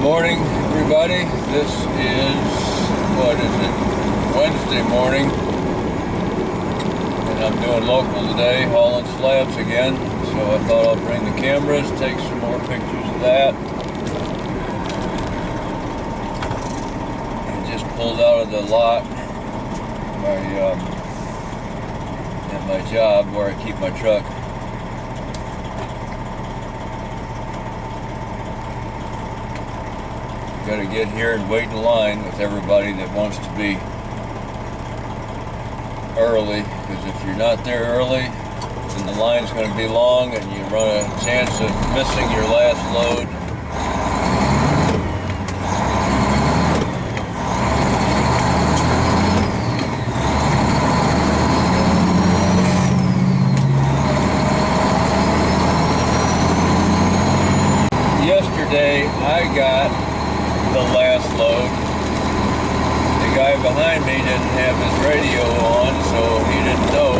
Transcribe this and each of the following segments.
morning, everybody. This is, Wednesday morning. And I'm doing local today, hauling slabs again. So I thought I'll bring the cameras, take some more pictures of that. And just pulled out of the lot at my job where I keep my truck. Got to get here and wait in line with everybody that wants to be early, because if you're not there early, then the line's going to be long and you run a chance of missing your last load. Yesterday I got the last load. The guy behind me didn't have his radio on, so he didn't know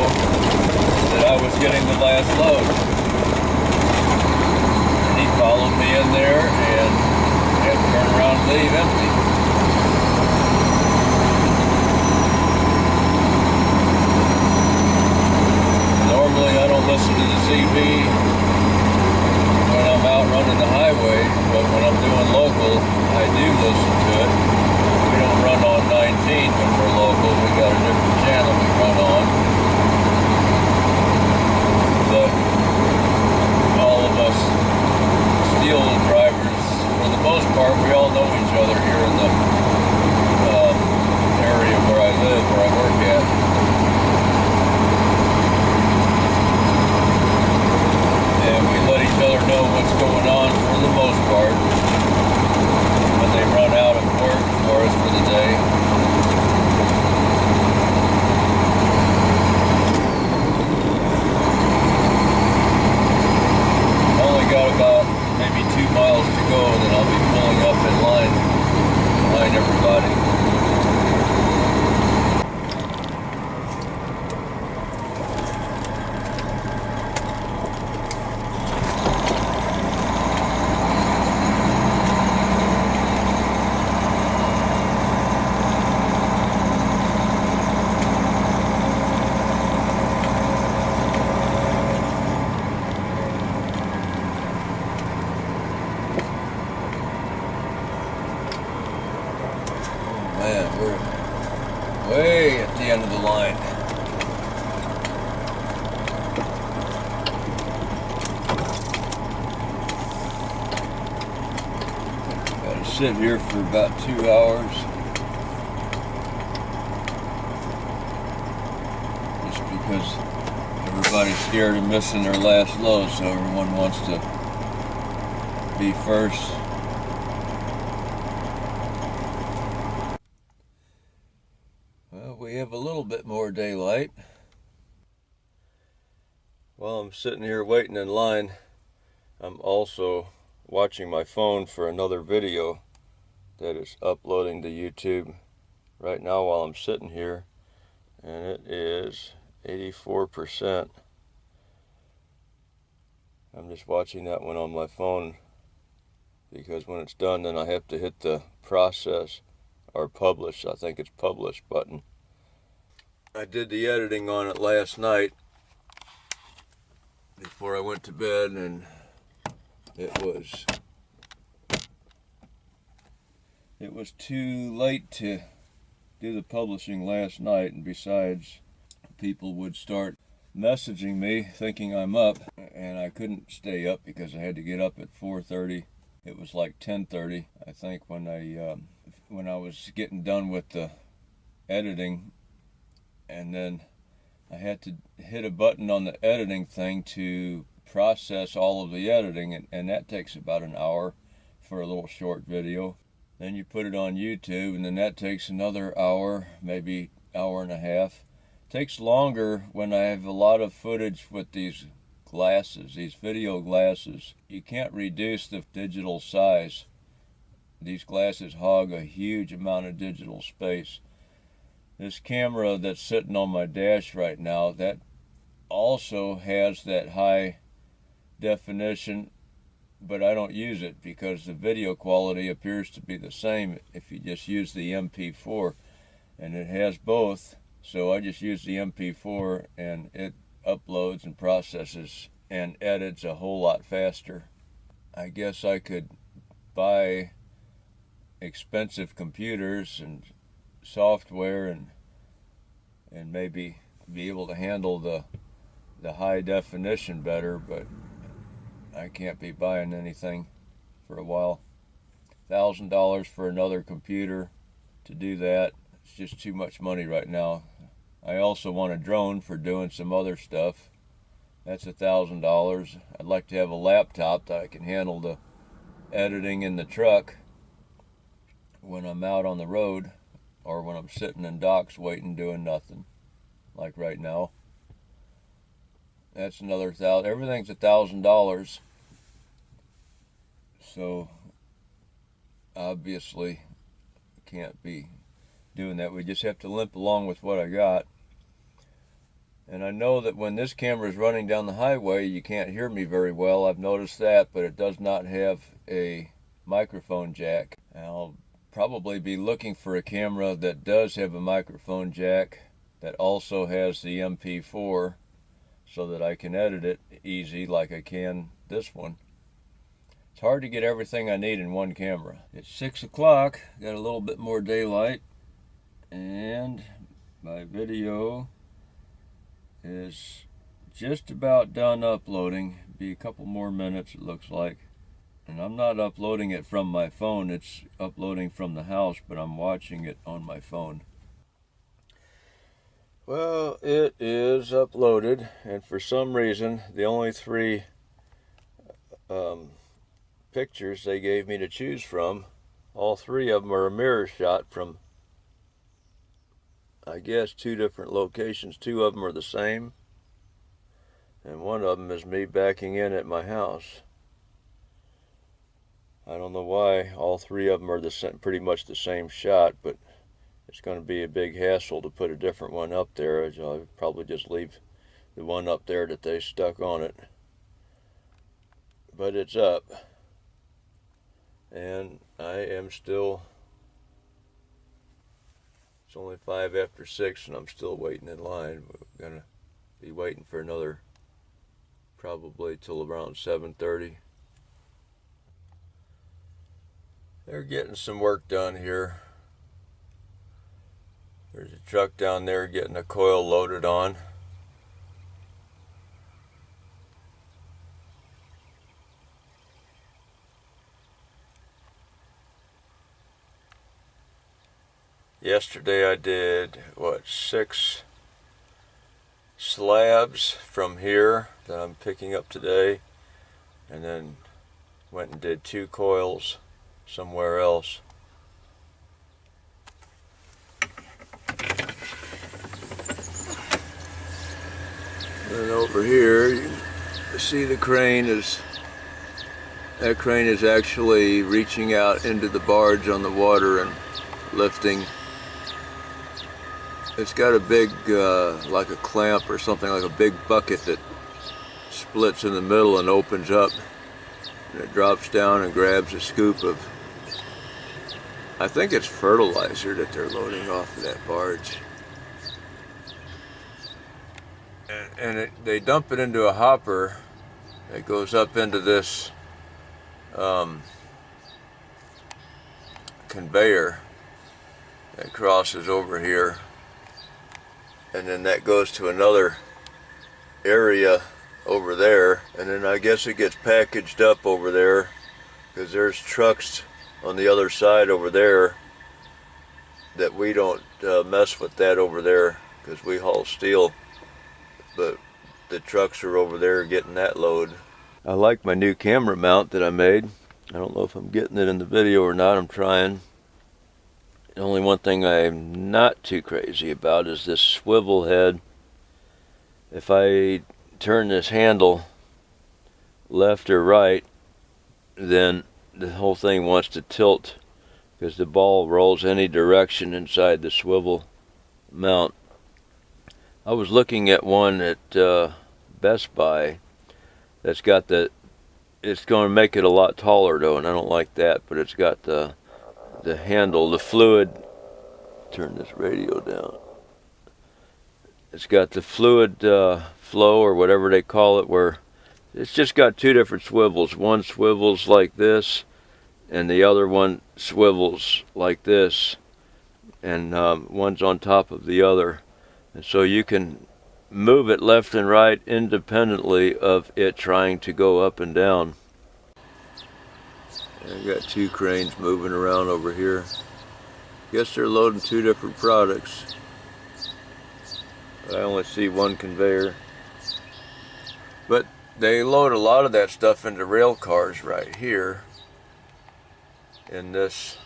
that I was getting the last load. And he followed me in there and had to turn around and leave empty. Normally I don't listen to the CB when I'm out running the highway, but when I'm doing local, I do listen to it. We don't run on 19 when we're local. We got a different channel we run on. But all of us steel drivers, for the most part, we all know each other here in the area where I live, where I work at. And we let each other know what's going on for the most part when they run out of work for us for the day. Only got about maybe 2 miles to go, and then I'll be pulling up in line behind everybody. Man, we're way at the end of the line. Gotta sit here for about 2 hours. Just because everybody's scared of missing their last load, so everyone wants to be first. Well, we have a little bit more daylight. While I'm sitting here waiting in line, I'm also watching my phone for another video that is uploading to YouTube right now while I'm sitting here, and it is 84%. I'm just watching that one on my phone because when it's done, then I have to hit the process or publish. I think it's publish button. I did the editing on it last night before I went to bed, and it was too late to do the publishing last night, and besides, people would start messaging me thinking I'm up, and I couldn't stay up because I had to get up at 4:30. It was like 10:30, I think, when I was getting done with the editing, and then I had to hit a button on the editing thing to process all of the editing, and that takes about an hour for a little short video. Then you put it on YouTube, and then that takes another hour, maybe hour and a half. It takes longer when I have a lot of footage with these glasses, these video glasses. You can't reduce the digital size. These glasses hog a huge amount of digital space. This camera that's sitting on my dash right now, that also has that high definition but I don't use it because the video quality appears to be the same if you just use the MP4, and it has both. So I just use the MP4 and it uploads and processes and edits a whole lot faster. I guess I could buy expensive computers and software and maybe be able to handle the high definition better, but I can't be buying anything for a while. $1,000 for another computer to do that, it's just too much money right now. I also want a drone for doing some other stuff. That's $1,000. I'd like to have a laptop that I can handle the editing in the truck when I'm out on the road, or when I'm sitting in docks waiting doing nothing, like right now. That's another $1,000. Everything's $1,000. So obviously can't be doing that. We just have to limp along with what I got. And I know that when this camera is running down the highway, you can't hear me very well. I've noticed that, but it does not have a microphone jack. I'll probably be looking for a camera that does have a microphone jack that also has the MP4 so that I can edit it easy like I can this one. It's hard to get everything I need in one camera. It's 6 o'clock, got a little bit more daylight, and my video is just about done uploading. Be a couple more minutes, it looks like. And I'm not uploading it from my phone, it's uploading from the house, but I'm watching it on my phone. Well, it is uploaded, and for some reason the only three pictures they gave me to choose from, all three of them are a mirror shot from, I guess, 2 different locations. 2 of them are the same, and one of them is me backing in at my house. I don't know why all 3 of them are pretty much the same shot, but it's going to be a big hassle to put a different one up there. I'll probably just leave the one up there that they stuck on it. But it's up, and I am still, it's only 5 after 6 and I'm still waiting in line. We're going to be waiting for another, probably till around 7:30. They're getting some work done here. There's a truck down there getting a coil loaded on. Yesterday I did, 6 slabs from here that I'm picking up today, and then went and did 2 coils somewhere else. And over here you can see the crane is, that crane is actually reaching out into the barge on the water and lifting. It's got a big, like a clamp or something, like a big bucket that splits in the middle and opens up, and it drops down and grabs a scoop of, I think it's fertilizer that they're loading off of that barge. And they dump it into a hopper that goes up into this conveyor that crosses over here, and then that goes to another area over there, and then I guess it gets packaged up over there, because there's trucks on the other side over there that we don't mess with that over there because we haul steel, but the trucks are over there getting that load. I like my new camera mount that I made. I don't know if I'm getting it in the video or not. I'm trying. The only one thing I'm not too crazy about is this swivel head. If I turn this handle left or right, then the whole thing wants to tilt because the ball rolls any direction inside the swivel mount. I was looking at one at Best Buy that's got the It's going to make it a lot taller though, and I don't like that, but it's got the handle, the fluid. Turn this radio down. It's got the fluid flow, or whatever they call it, where it's just got two different swivels. One swivels like this, and the other one swivels like this, and one's on top of the other. And so you can move it left and right independently of it trying to go up and down. I got two cranes moving around over here. Guess they're loading two different products. I only see one conveyor. But they load a lot of that stuff into rail cars right here in this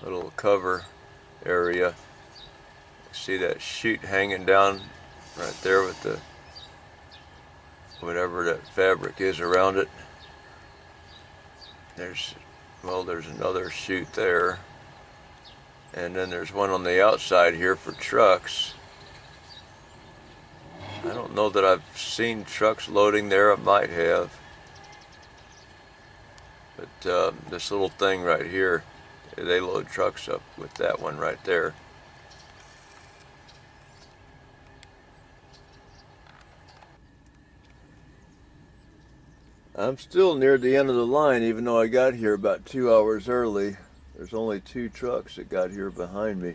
little cover area. See that chute hanging down right there with the whatever that fabric is around it. There's another chute there, and then there's one on the outside here for trucks. I don't know that I've seen trucks loading there. I might have, but this little thing right here, they load trucks up with that one right there. I'm still near the end of the line, even though I got here about 2 hours early. There's only two trucks that got here behind me.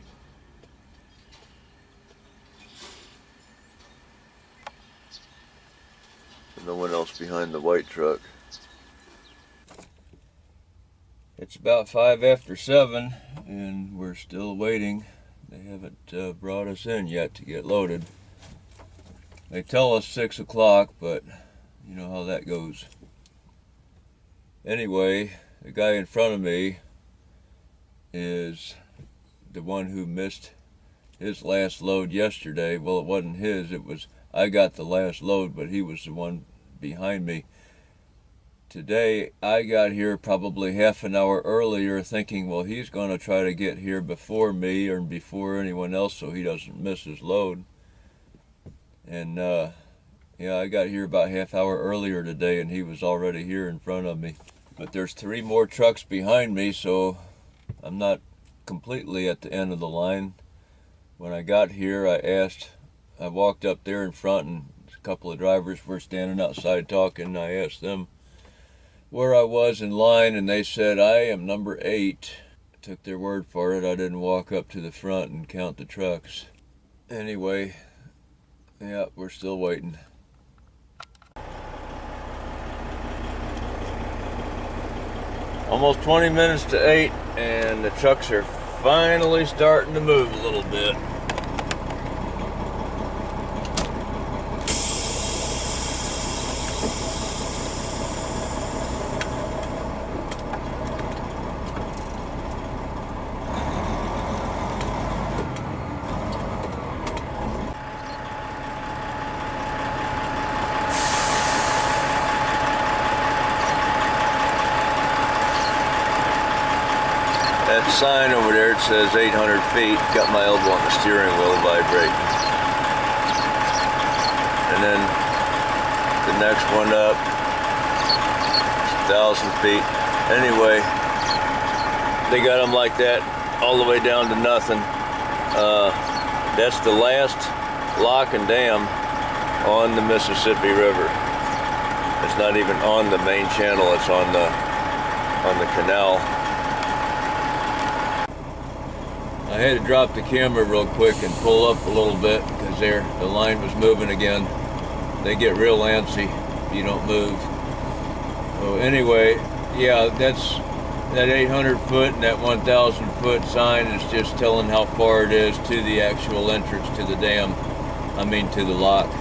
No one else behind the white truck. It's about 5 after 7, and we're still waiting. They haven't brought us in yet to get loaded. They tell us 6 o'clock, but you know how that goes. Anyway, the guy in front of me is the one who missed his last load yesterday. Well, it wasn't his, I got the last load, but he was the one behind me. Today, I got here probably half an hour earlier thinking, well, he's going to try to get here before me or before anyone else so he doesn't miss his load. And yeah, I got here about half hour earlier today, and he was already here in front of me. But there's 3 more trucks behind me, so I'm not completely at the end of the line. When I got here, I walked up there in front, and a couple of drivers were standing outside talking, and I asked them where I was in line, and they said, I am number 8. I took their word for it. I didn't walk up to the front and count the trucks. Anyway, yeah, we're still waiting. Almost 20 minutes to 8, and the trucks are finally starting to move a little bit. That sign over there, it says 800 feet. Got my elbow on the steering wheel vibrating. And then the next one up, 1,000 feet. Anyway, they got them like that all the way down to nothing. That's the last lock and dam on the Mississippi River. It's not even on the main channel, it's on the canal. I had to drop the camera real quick and pull up a little bit because the line was moving again. They get real antsy if you don't move. So anyway, yeah, that 800 foot and that 1,000 foot sign is just telling how far it is to the actual entrance to the dam. I mean to the lock.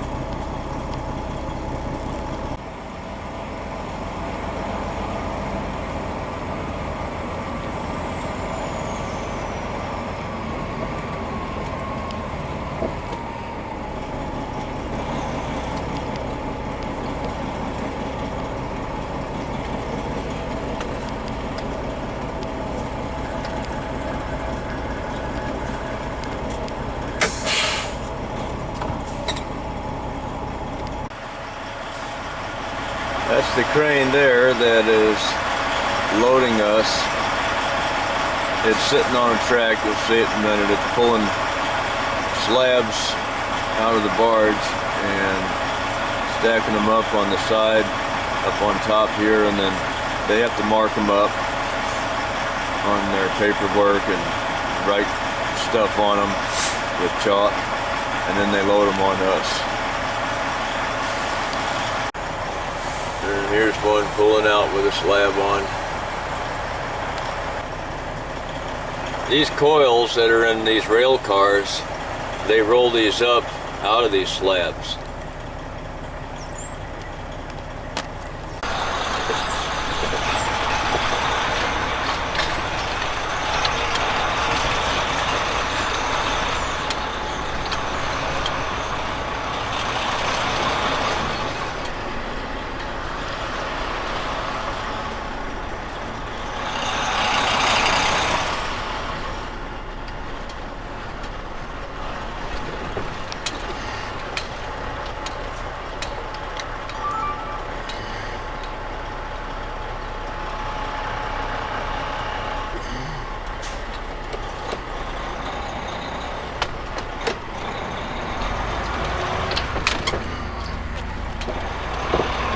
That's the crane there that is loading us. It's sitting on a track, you'll see it in a minute. It's pulling slabs out of the barge and stacking them up on the side, up on top here, and then they have to mark them up on their paperwork and write stuff on them with chalk, and then they load them on us. And here's one pulling out with a slab on. These coils that are in these rail cars, they roll these up out of these slabs.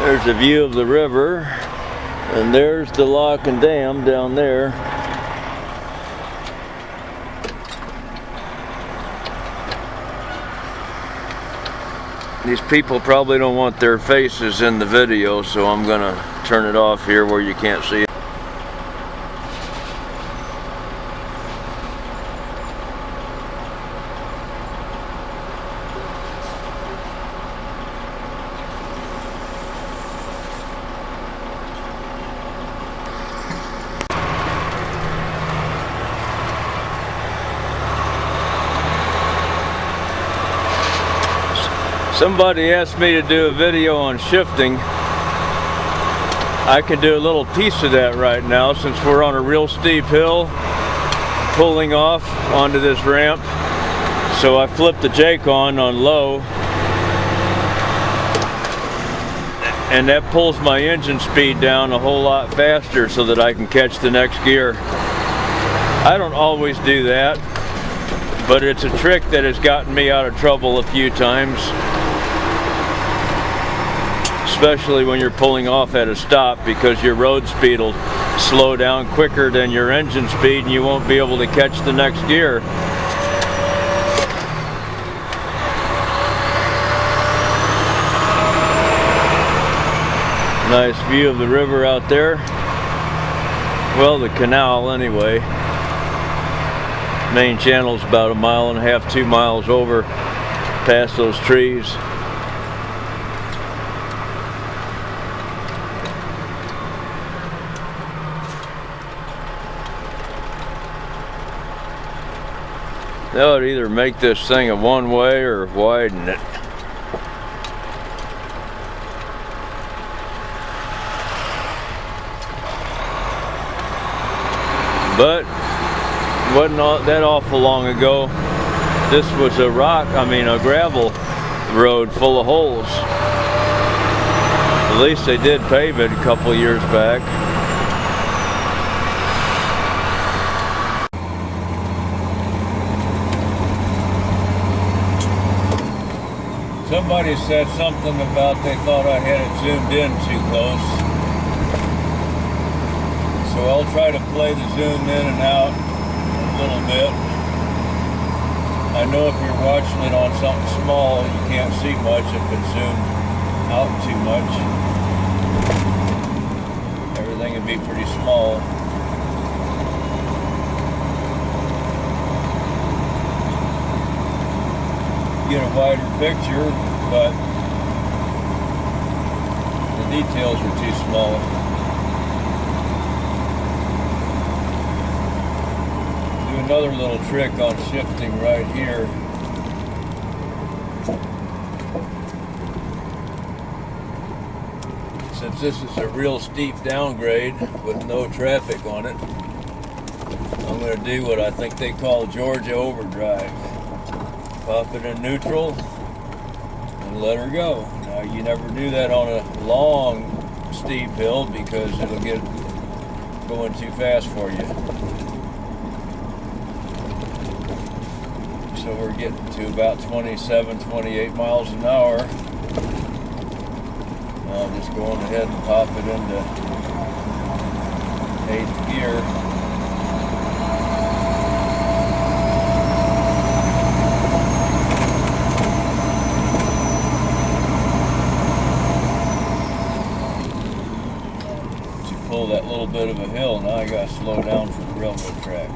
There's a view of the river, and there's the lock and dam down there. These people probably don't want their faces in the video, so I'm gonna turn it off here where you can't see it. Somebody asked me to do a video on shifting. I can do a little piece of that right now since we're on a real steep hill pulling off onto this ramp. So I flipped the Jake on low, and that pulls my engine speed down a whole lot faster so that I can catch the next gear. I don't always do that, but it's a trick that has gotten me out of trouble a few times. Especially when you're pulling off at a stop, because your road speed will slow down quicker than your engine speed and you won't be able to catch the next gear. Nice view of the river out there. Well, the canal anyway. Main channel's about 1.5 miles, 2 miles over past those trees. They would either make this thing a one-way or widen it. But it wasn't that awful long ago. This was a gravel road full of holes. At least they did pave it a couple years back. Somebody said something about they thought I had it zoomed in too close. So I'll try to play the zoom in and out a little bit. I know if you're watching it on something small, you can't see much if it's zoomed out too much. Everything would be pretty small. Get a wider picture, but the details are too small. Do another little trick on shifting right here. Since this is a real steep downgrade with no traffic on it, I'm going to do what I think they call Georgia overdrive. Pop it in neutral and let her go. Now you never do that on a long steep hill because it'll get going too fast for you. So we're getting to about 27, 28 miles an hour. I'll just go on ahead and pop it into 8th gear. To pull that little bit of a hill, now I gotta slow down for the railroad track.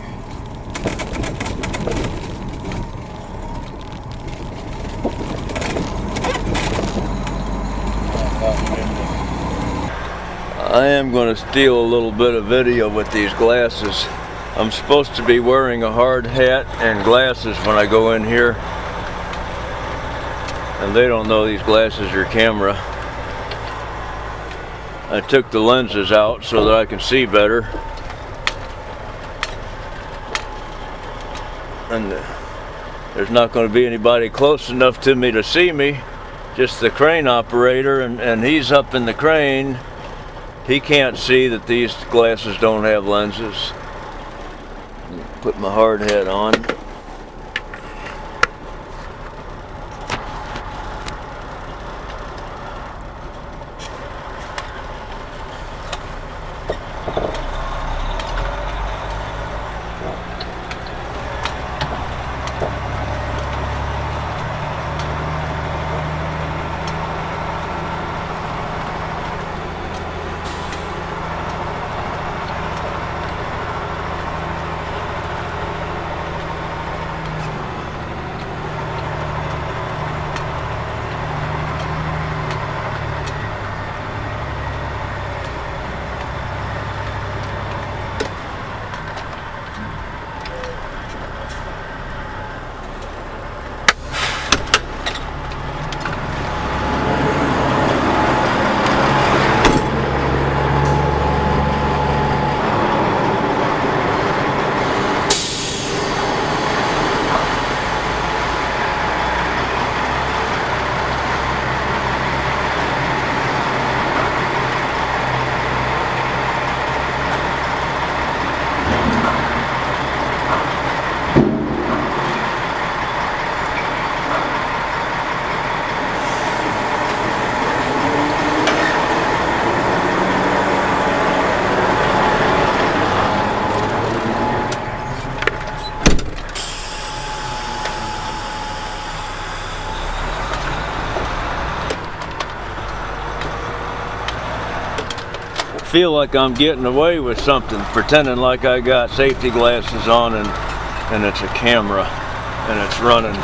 I am going to steal a little bit of video with these glasses. I'm supposed to be wearing a hard hat and glasses when I go in here, and they don't know these glasses are camera. I took the lenses out so that I can see better, and there's not going to be anybody close enough to me to see me, just the crane operator, and he's up in the crane. He can't see that these glasses don't have lenses. Put my hard hat on. Feel like I'm getting away with something, pretending like I got safety glasses on and it's a camera and it's running.